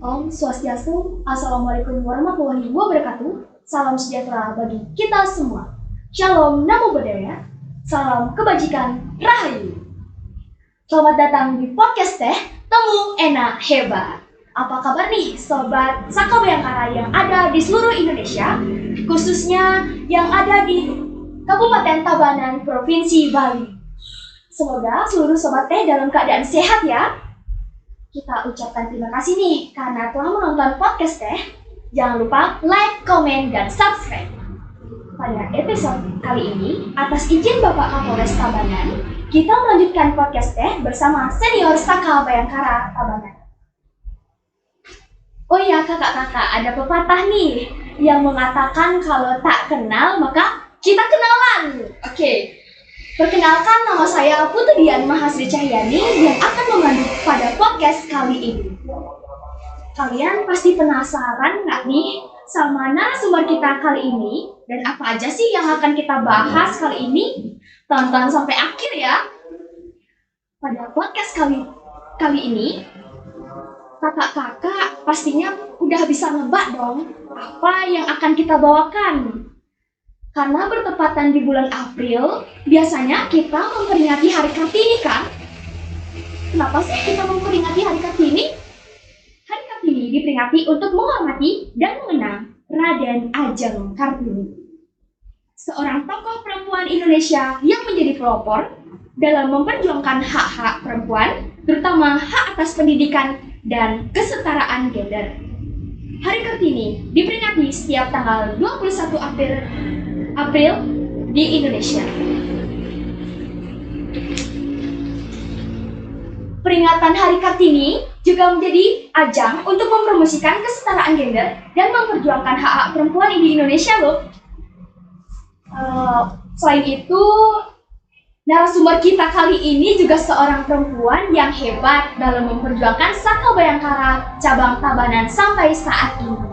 Om Swastiastu, Assalamualaikum warahmatullahi wabarakatuh. Salam sejahtera bagi kita semua. Shalom Namo Buddhaya. Salam kebajikan Rahayu. Selamat datang di podcast Teh Temu Enak Hebat. Apa kabar nih Sobat Saka Bayangkara yang ada di seluruh Indonesia, khususnya yang ada di Kabupaten Tabanan, Provinsi Bali. Semoga seluruh Sobat Teh dalam keadaan sehat ya. Kita ucapkan terima kasih nih karena telah menonton podcast Teh. Jangan lupa like, komen, dan subscribe. Pada episode kali ini, atas izin Bapak Kapolres Tabanan, kita melanjutkan podcast Teh bersama senior Saka Bayangkara Tabanan. Oh ya kakak-kakak, ada pepatah nih yang mengatakan kalau tak kenal maka kita kenalan. Oke. Perkenalkan, nama saya Putri Dian Mahasri Cahyani yang akan memandu pada podcast kali ini. Kalian pasti penasaran nggak nih sama narasumber kita kali ini dan apa aja sih yang akan kita bahas kali ini? Tonton sampai akhir ya. Pada podcast kali ini, kakak-kakak pastinya udah bisa nebak dong apa yang akan kita bawakan. Karena bertepatan di bulan April, biasanya kita memperingati Hari Kartini kan? Kenapa sih kita memperingati Hari Kartini? Hari Kartini diperingati untuk menghormati dan mengenang Raden Ajeng Kartini, seorang tokoh perempuan Indonesia yang menjadi pelopor dalam memperjuangkan hak-hak perempuan, terutama hak atas pendidikan dan kesetaraan gender. Hari Kartini diperingati setiap tanggal 21 April di Indonesia. Peringatan Hari Kartini juga menjadi ajang untuk mempromosikan kesetaraan gender dan memperjuangkan hak-hak perempuan di Indonesia loh. Selain itu, narasumber kita kali ini juga seorang perempuan yang hebat dalam memperjuangkan Saka Bayangkara cabang Tabanan sampai saat ini.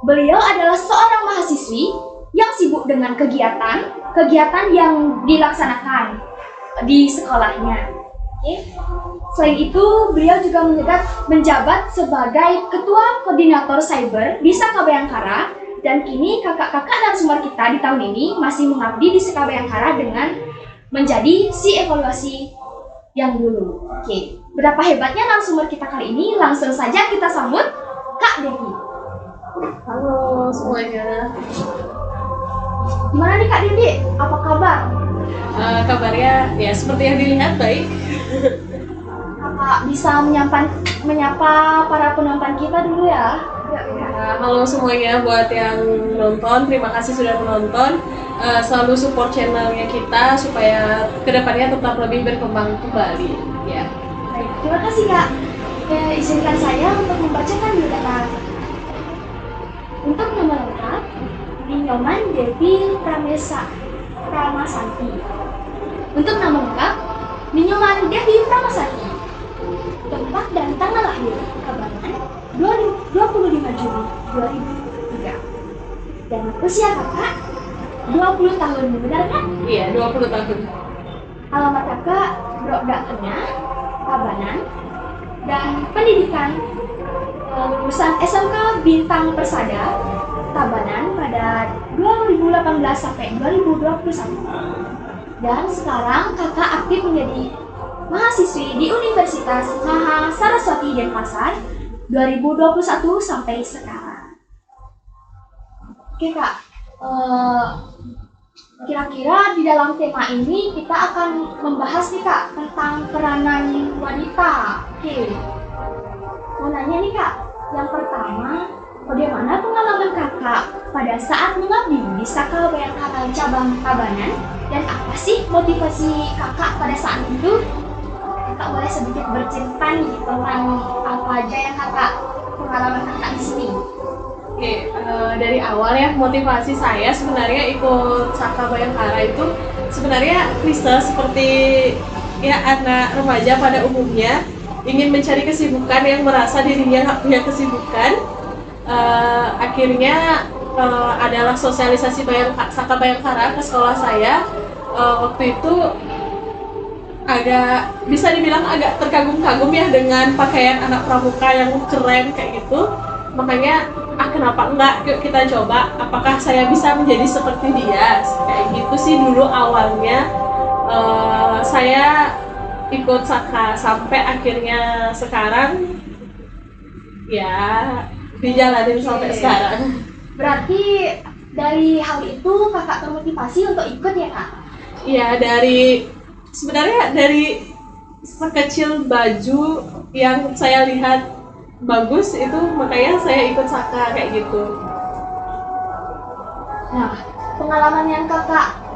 Beliau adalah seorang mahasiswi yang sibuk dengan kegiatan yang dilaksanakan di sekolahnya. Oke. Selain itu, beliau juga menjabat sebagai Ketua Koordinator Cyber di Saka Bayangkara, dan kini kakak-kakak narasumber kita di tahun ini masih mengabdi di Saka Bayangkara dengan menjadi si evaluasi yang dulu. Oke. Berapa hebatnya narasumber kita kali ini? Langsung saja kita sambut Kak Devi. Halo semuanya. Gimana nih Kak Devi? Apa kabar? Kabarnya ya seperti yang dilihat baik. Kakak bisa menyapa para penonton kita dulu ya? Halo semuanya, buat yang nonton, terima kasih sudah menonton. Selalu support channelnya kita supaya kedepannya tetap lebih berkembang kembali. Ya. Baik, terima kasih Kak. Izinkan saya untuk membacakan biodata. Untuk nama lengkap, Ninyoman Devi Pramasanti. Untuk nama lengkap, Ninyoman Devi Pramasanti. Tempat dan tanggal lahir Tabanan 25 Juli 2003. Dan usia kakak 20 tahun, benar kan? Iya, 20 tahun. Alamat kakak Brodaknya, Tabanan. Dan pendidikan lulusan SMK Bintang Persada Tabanan pada 2018 sampai 2021. Dan sekarang kakak aktif menjadi mahasiswi di Universitas Maha Saraswati Denpasar 2021 sampai sekarang. Oke Kak, kira-kira di dalam tema ini kita akan membahas nih Kak tentang peranan wanita. Oke, mau nanya nih Kak, yang pertama, bagaimana pengalaman kakak pada saat mengabdi di Saka Bayangkara cabang Tabanan dan apa sih motivasi kakak pada saat itu? Kakak boleh sedikit bercerita nih tentang apa aja yang kakak pengalaman kakak di sini. Oke, dari awal ya motivasi saya sebenarnya ikut Saka Bayangkara itu sebenarnya klise seperti ya anak remaja pada umumnya ingin mencari kesibukan yang merasa dirinya nggak punya kesibukan. Akhirnya adalah sosialisasi Saka Bayangkara ke sekolah saya. Waktu itu agak bisa dibilang agak terkagum-kagum ya dengan pakaian anak pramuka yang keren kayak gitu. Makanya kenapa enggak, yuk kita coba apakah saya bisa menjadi seperti dia, kayak gitu sih dulu awalnya. Saya ikut Saka sampai akhirnya sekarang ya dijalanin sampai sekarang. Berarti dari hal itu kakak termotivasi untuk ikut ya kak? Iya, sebenarnya dari sekecil baju yang saya lihat bagus itu makanya saya ikut Saka kayak gitu. Nah, pengalaman yang kakak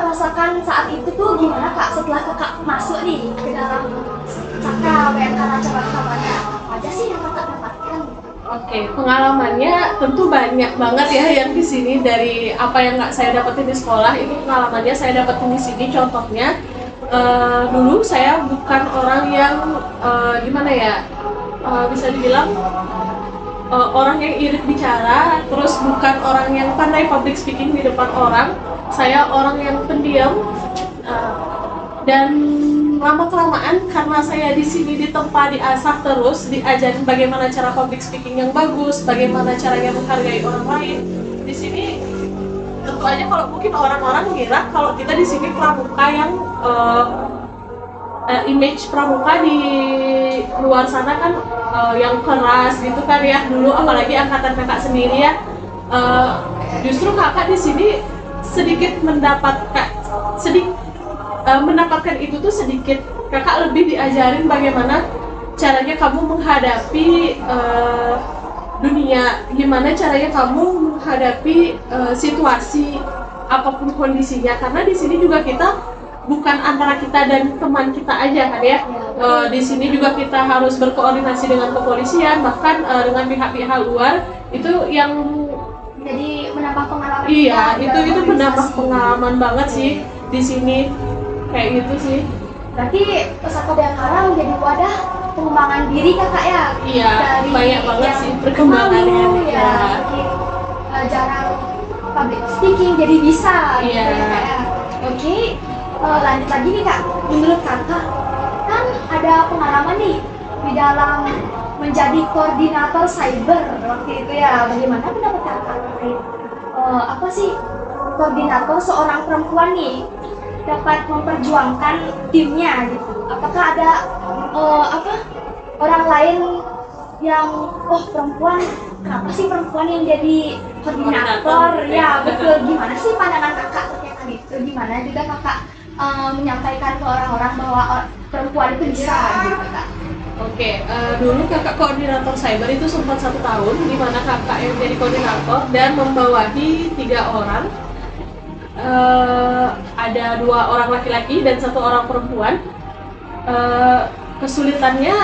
rasakan saat itu tuh gimana kak setelah kakak masuk nih ke dalam Saka Bayangkara Cabang Surabaya? Apa aja sih yang kakak dapatkan? Oke, pengalamannya tentu banyak banget ya yang di sini. Dari apa yang nggak saya dapetin di sekolah itu pengalamannya saya dapetin di sini. Contohnya dulu saya bukan orang yang gimana ya, bisa dibilang orang yang irit bicara, terus bukan orang yang pandai public speaking di depan orang. Saya orang yang pendiam, dan lama-kelamaan karena saya di sini ditempa diasah terus, diajarin bagaimana cara public speaking yang bagus, bagaimana caranya menghargai orang lain. Di sini tentu aja kalau mungkin orang-orang ngira kalau kita di sini pramuka yang image pramuka di luar sana kan yang keras gitu kan ya dulu, apalagi angkatan kakak sendiri ya. Justru kakak di sini sedikit mendapatkan itu tuh sedikit. Kakak lebih diajarin bagaimana caranya kamu menghadapi dunia, gimana caranya kamu menghadapi situasi apapun kondisinya, karena di sini juga kita bukan antara kita dan teman kita aja kan ya. Di sini juga kita harus berkoordinasi dengan kepolisian, bahkan dengan pihak-pihak luar. Itu yang jadi menambah pengalaman. Iya, itu menambah pengalaman banget sih di sini, kayak gitu sih. Berarti Saka Bayangkara menjadi wadah pengembangan diri kakak ya? Iya, dari banyak banget sih perkembangannya. Ya, mungkin jarang public speaking jadi bisa. Iya. Gitu ya, kak, ya. Oke, lanjut lagi nih kak. Menurut kakak kan ada pengalaman nih di dalam menjadi koordinator cyber waktu itu ya. Bagaimana pendapat kakak terkait apa sih koordinator seorang perempuan nih dapat memperjuangkan timnya gitu? Apakah ada orang lain yang perempuan, kenapa sih perempuan yang jadi koordinator? Ya betul. Gimana sih pandangan kakak terkait hal itu? Gimana juga kakak menyampaikan ke orang-orang bahwa perempuan itu bisa gitu kak? Oke, dulu kakak koordinator cyber itu sempat 1 tahun, di mana kakak yang jadi koordinator dan membawahi 3 orang. Ada 2 orang laki-laki dan 1 orang perempuan. Kesulitannya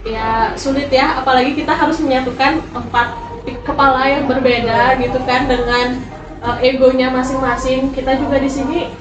ya sulit ya, apalagi kita harus menyatukan 4 kepala yang berbeda gitu kan, dengan egonya masing-masing. Kita juga di sini,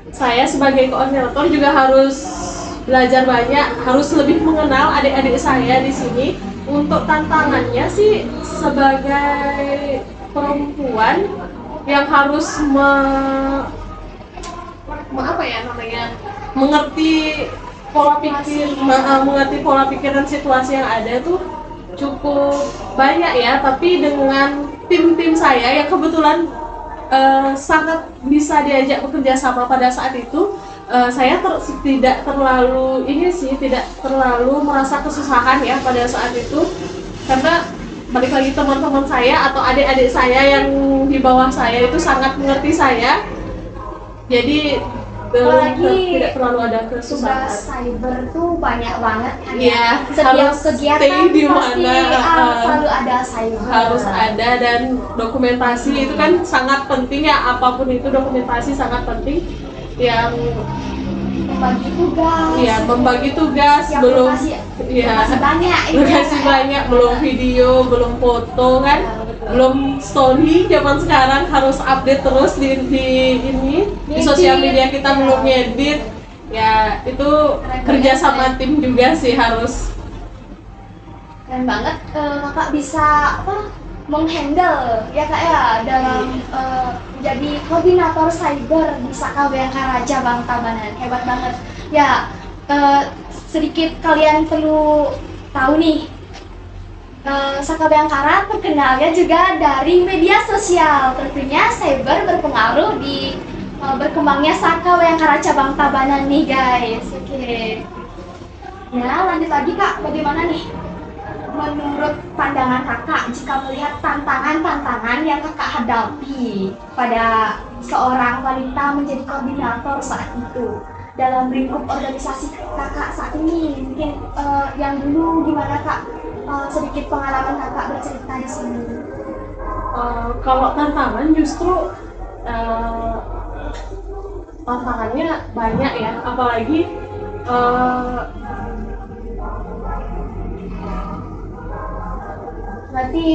saya sebagai koordinator juga harus belajar banyak, harus lebih mengenal adik-adik saya di sini. Untuk tantangannya sih sebagai perempuan yang harus mengerti pola pikir dan situasi yang ada tuh cukup banyak ya. Tapi dengan tim saya yang kebetulan sangat bisa diajak bekerja sama pada saat itu, saya tidak terlalu merasa kesusahan ya pada saat itu, karena balik lagi teman-teman saya atau adik-adik saya yang di bawah saya itu sangat mengerti saya, jadi tidak terlalu ada kesusahan. Tugas cyber tuh banyak banget kan ya, setiap kegiatan di pasti selalu ada cyber, harus ada, dan dokumentasi itu kan sangat penting ya, apapun itu dokumentasi sangat penting. Yang membagi tugas ya, belum lokasi banyak, belum video, belum foto kan, belum story. Zaman sekarang harus update terus di sosial media kita, belum ngedit ya. Itu kerja sama tim juga sih, harus. Keren banget kakak bisa menghandle ya kak ya dalam menjadi koordinator cyber di Saka Bayangkara Cabang Tabanan. Hebat banget ya. Sedikit kalian perlu tahu nih, Saka Bayangkara terkenalnya juga dari media sosial. Tentunya cyber berpengaruh di berkembangnya Saka Bayangkara Cabang Tabanan nih guys. Oke. Ya lanjut lagi kak, bagaimana nih menurut pandangan kakak jika melihat tantangan-tantangan yang kakak hadapi pada seorang wanita menjadi koordinator saat itu dalam lingkup organisasi kakak saat ini? Mungkin yang dulu gimana kak? Sedikit pengalaman kakak bercerita di sini. Kalau tantangan justru tantangannya banyak ya, apalagi berarti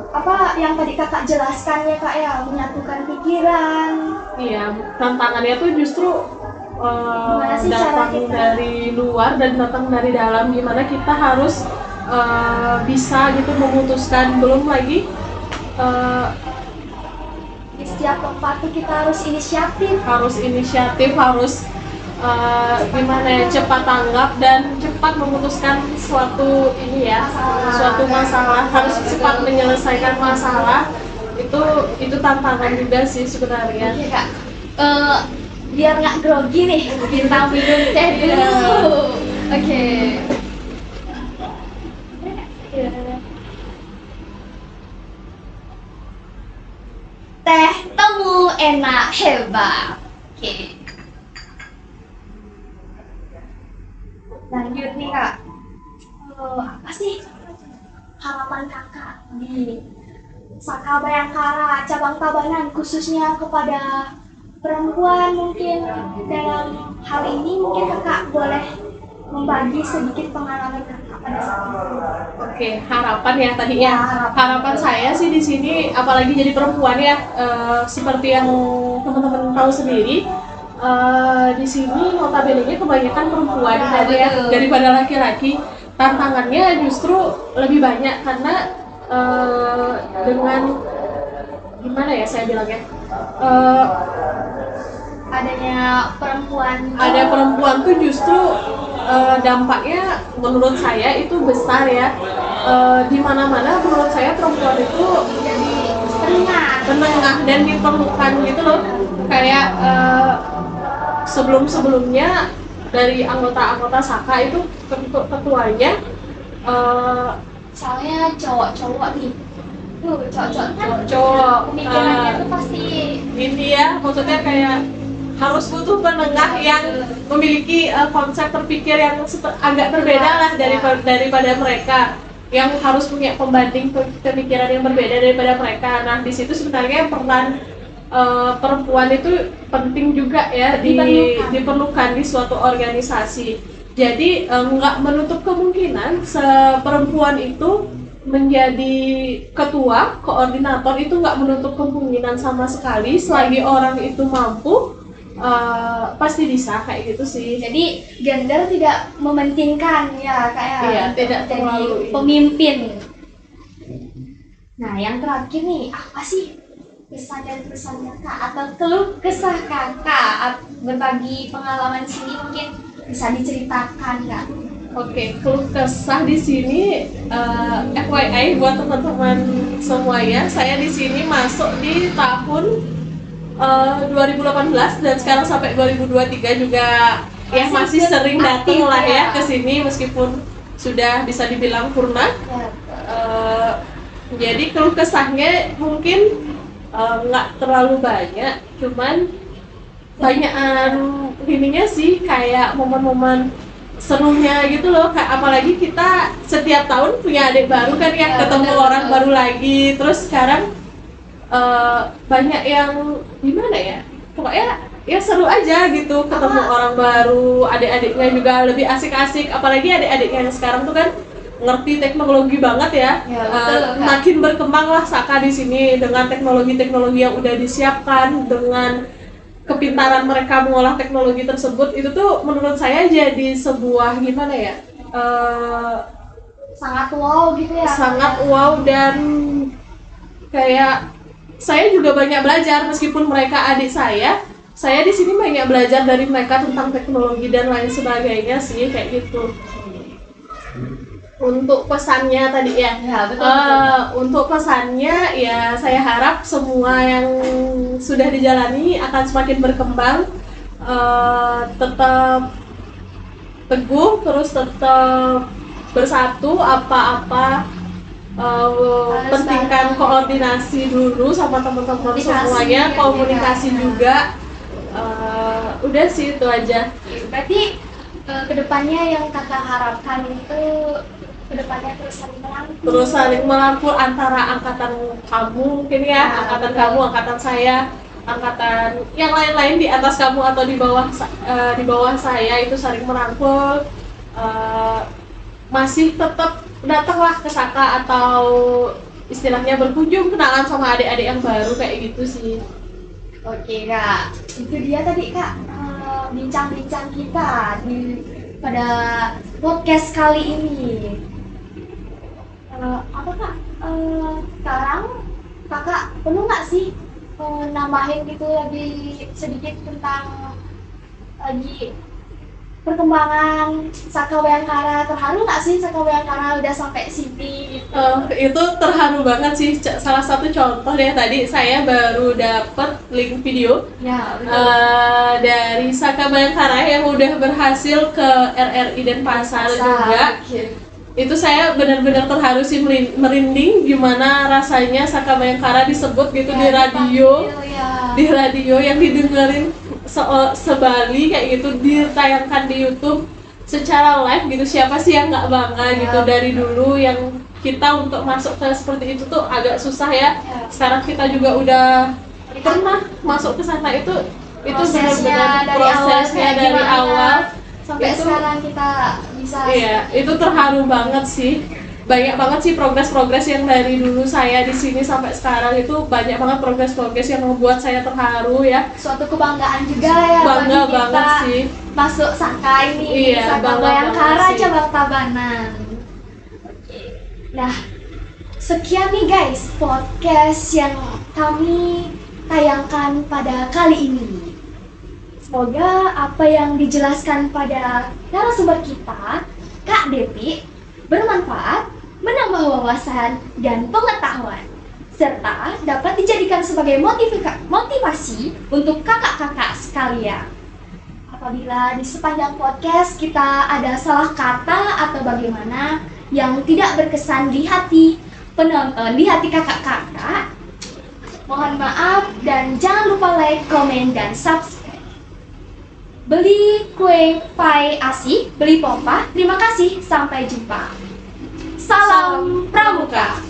apa yang tadi kakak jelaskan ya kak ya, menyatukan pikiran. iya, tantangannya tuh justru sih datang cara kita? dari luar dan datang dari dalam, gimana kita harus bisa gitu memutuskan. Belum lagi Di setiap tempat tuh kita harus inisiatif. harus gimana ya, cepat tanggap dan cepat memutuskan suatu masalah, harus cepat menyelesaikan masalah. Itu tantangan juga sih sebenarnya. Oke kak, biar nggak grogi nih, kita minum teh dulu. Oke. Teh temu enak hebat. Oke. Lanjut nih kak, apa sih harapan kakak di Saka Bayangkara Cabang Tabanan khususnya kepada perempuan? Mungkin dalam hal ini mungkin kakak boleh membagi sedikit pengalaman kakak pada saat itu. Oke, harapan ya tadi ya. Harapan saya sih di sini, apalagi jadi perempuan ya, seperti yang teman-teman tahu sendiri, di sini notabene-nya kebanyakan perempuan daripada laki-laki. Tantangannya justru lebih banyak karena dengan gimana ya saya bilangnya, Adanya perempuan. ada perempuan tuh justru dampaknya menurut saya itu besar ya. Di mana-mana menurut saya perempuan itu Jadi penengah dan diperlukan gitu loh. Kayak sebelum-sebelumnya dari anggota-anggota Saka itu ketuanya soalnya cowok-cowok nih, tuh cowok-cowok kan cowok, pemikirannya tuh pasti ini ya, maksudnya kayak harus butuh penengah yang memiliki konsep berpikir yang agak berbeda lah daripada mereka, yang harus punya pembanding pemikiran yang berbeda daripada mereka. Nah di situ sebenarnya peran perempuan itu penting juga ya, diperlukan di suatu organisasi. Jadi nggak menutup kemungkinan perempuan itu menjadi ketua, koordinator, itu nggak menutup kemungkinan sama sekali selagi orang itu mampu. Pasti bisa kayak gitu sih. Jadi gender tidak mementingkan ya kayak Iya, tidak jadi terlalu pemimpin. Nah yang terakhir nih, apa sih kesan dan pesan kakak atau keluh kesah kakak berbagi pengalaman sini, mungkin bisa diceritakan nggak? Oke, keluh kesah di sini, FYI buat teman-teman semuanya, saya di sini masuk di tahun 2018 dan sekarang sampai 2023 juga ya masih sering datang lah ya ke sini meskipun sudah bisa dibilang purna. Jadi keluh kesahnya mungkin nggak terlalu banyak, cuman banyakan ininya sih kayak momen-momen serunya gitu loh. Apalagi kita setiap tahun punya adik baru kan ya, ketemu orang baru lagi. Terus sekarang banyak yang gimana ya, pokoknya ya seru aja gitu, ketemu orang baru. Adik-adiknya juga lebih asik-asik, apalagi adik-adiknya yang sekarang tuh kan ngerti teknologi banget ya. Makin berkembang lah Saka di sini dengan teknologi-teknologi yang udah disiapkan, dengan kepintaran mereka mengolah teknologi tersebut. Itu tuh menurut saya jadi sebuah gimana ya, Sangat wow gitu ya. sangat wow dan kayak saya juga banyak belajar meskipun mereka adik saya di sini banyak belajar dari mereka tentang teknologi dan lain sebagainya sih kayak gitu. Untuk pesannya tadi ya, betul. untuk pesannya ya saya harap semua yang sudah dijalani akan semakin berkembang, tetap teguh, terus tetap bersatu, apa-apa pentingkan koordinasi dulu sama teman-teman semuanya, komunikasi juga. Udah sih itu aja. Berarti kedepannya yang kakak harapkan itu kedepannya terus saling merangkul Antara angkatan kamu mungkin ya, angkatan betul. kamu, angkatan saya, angkatan yang lain-lain di atas kamu atau di bawah saya itu saling merangkul. Masih tetap datanglah ke Saka atau istilahnya berkunjung, kenalan sama adik-adik yang baru kayak gitu sih. Oke kak, itu dia tadi kak bincang-bincang kita pada podcast kali ini. Apa kak? Sekarang kakak perlu nggak sih nambahin gitu lagi sedikit tentang lagi perkembangan Saka Bayangkara? Terharu nggak sih Saka Bayangkara udah sampai sini gitu? Itu terharu banget sih. Salah satu contoh deh, tadi saya baru dapet link video Ya betul. dari Saka Bayangkara yang udah berhasil ke RRI Denpasar juga. Itu saya benar-benar terharu sih, merinding gimana rasanya Saka Bayangkara disebut gitu Ya, di radio, ya. di radio yang didengerin sebali kayak gitu, ditayangkan di YouTube secara live gitu. Siapa sih yang nggak bangga gitu? Dari dulu yang kita untuk masuk ke seperti itu tuh agak susah ya. Sekarang kita juga udah pernah masuk ke sana, itu benar-benar prosesnya dari awal sampai itu, sekarang kita bisa. Iya, itu terharu banget sih. Banyak banget sih progres-progres yang dari dulu saya di sini sampai sekarang, itu banyak banget progres-progres yang membuat saya terharu ya. Suatu kebanggaan juga ya Bangga bagi kita banget sih masuk Saka ini. Iya, Saka bangga Bayangkara banget sih. cabang Tabanan. Nah, sekian nih guys podcast yang kami tayangkan pada kali ini. Semoga apa yang dijelaskan pada narasumber kita, Kak Depi, bermanfaat, menambah wawasan dan pengetahuan, serta dapat dijadikan sebagai motivasi untuk kakak-kakak sekalian. Apabila di sepanjang podcast kita ada salah kata atau bagaimana yang tidak berkesan di hati penonton, di hati kakak-kakak, mohon maaf dan jangan lupa like, komen, dan subscribe. Beli kue pie asik, beli pompa. Terima kasih, sampai jumpa. Salam Pramuka.